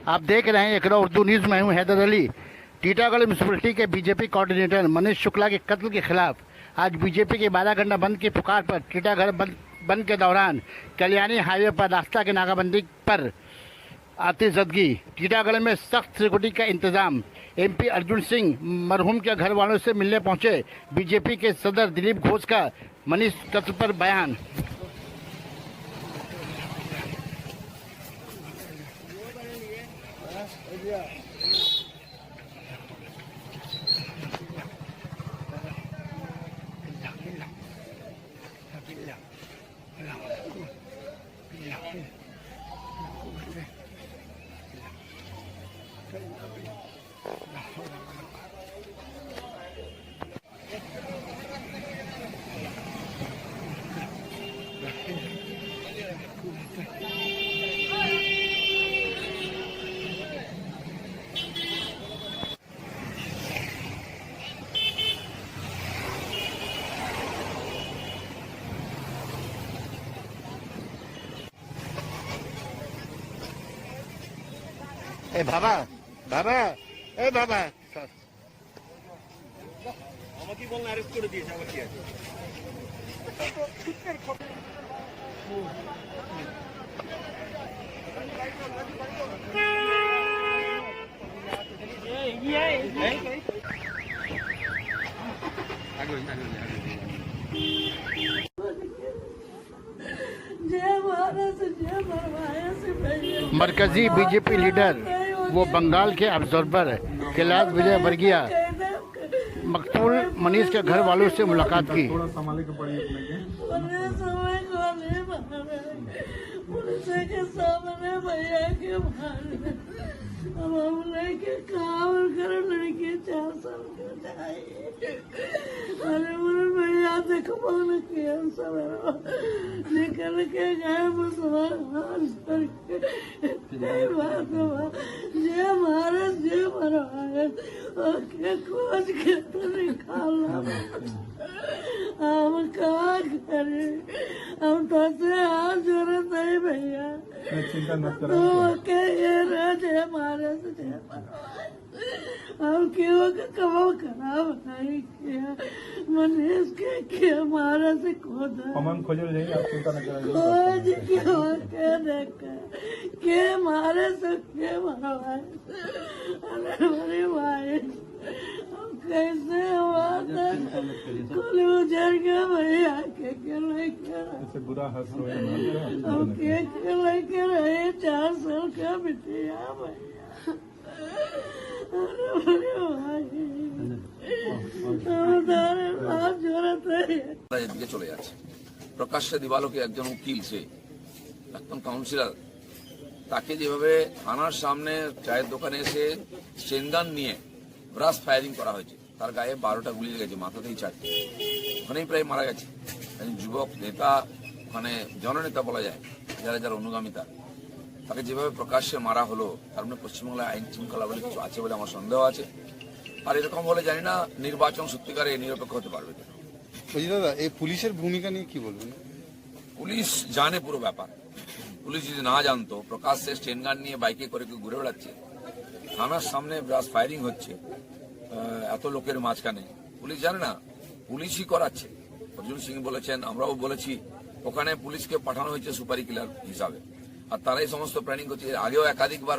आप देख रहे हैं एकरा उर्दू न्यूज़ में हूँ हैदर अली। टीटागढ़ म्यूनसिपलिटी के बीजेपी कोऑर्डिनेटर मनीष शुक्ला के कत्ल के खिलाफ आज बीजेपी के 12 घंटा बंद की पुकार पर टीटागढ़ बंद के दौरान कल्याणी हाईवे पर रास्ता के नाकाबंदी पर आतिशबाजी। टीटागढ़ में सख्त सिक्योरिटी का इंतजाम। एमपी अर्जुन सिंह मरहूम के घर वालों से मिलने पहुंचे। बीजेपी के सदर दिलीप घोष का मनीष कत्ल पर बयान। ए बाबा बाबा ए बाबा আমাকে বললেন অ্যারেস্ট করে দিয়েছে আবার কি আছে मरकजी बीजेपी लीडर वो बंगाल के ऑब्जर्वर कैलाश विजय वर्गीय मकतूल मनीष के घर वालों से मुलाकात की। अब हम लेके काम कर लड़के 4 साल का अरे बोले भैया देखो फोन किया सब निकल के गए मुसलमान बात जे मारे जे मरवाए ओके खोज के तो निकालना हम क्या करे। हम तो से हाथ जोड़े नहीं भैया चिंता मत करो के ये जे मारे से हम क्यों कमाओ खराब नहीं किया मनीष के मारे से खोद अमन खोज जाएंगे आप चिंता न करें खोज क्यों के देखा के मारे से के मरवाए अरे मेरी भाई कैसे हुआ था कुल उजर गया भैया के लेके ऐसे बुरा हंस रोए हम के लेके रहे 4 साल का बिटिया भैया अरे मेरे भाई आप जरूरत है এদিকে চলে যাচ্ছে প্রকাশ্যে দিবালোকে একজন উকিল সে একজন কাউন্সিলর তাকে যেভাবে থানার সামনে চায়ের দোকানে এসে চেনগান নিয়ে ব্রাশ ফায়ারিং করা হয়েছে তার গায়ে 12টা গুলি লেগেছে মাথাতেই 4টে ওখানেই প্রায় মারা গেছে একজন যুবক নেতা ওখানে জননেতা বলা যায় যারা যারা অনুগামিতা তাকে যেভাবে প্রকাশ্যে মারা হলো তার মানে পশ্চিমবাংলায় আইন শৃঙ্খলা বলে কিছু আছে বলে আমার সন্দেহ আছে। আর এরকম হলে জানি না নির্বাচন সত্যিকারে নিরপেক্ষ হতে পারবে কিনা। দাদা এই পুলিশের ভূমিকা নিয়ে কি বলবেন? পুলিশ জানে পুরো ব্যাপার। পুলিশ যদি না জানতো প্রকাশ্যে স্টেনগান নিয়ে বাইকে করে কেউ ঘুরে বেড়াচ্ছে থানার সামনে ব্রাশ ফায়ারিং হচ্ছে এত লোকের মাঝখানে পুলিশ জানে না পুলিশই করাচ্ছে। অর্জুন সিং বলেছেন আমরাও বলেছি ওখানে পুলিশকে পাঠানো হয়েছে সুপারি কিলার হিসাবে আর তারাই সমস্ত প্ল্যানিং করছে। আগেও একাধিকবার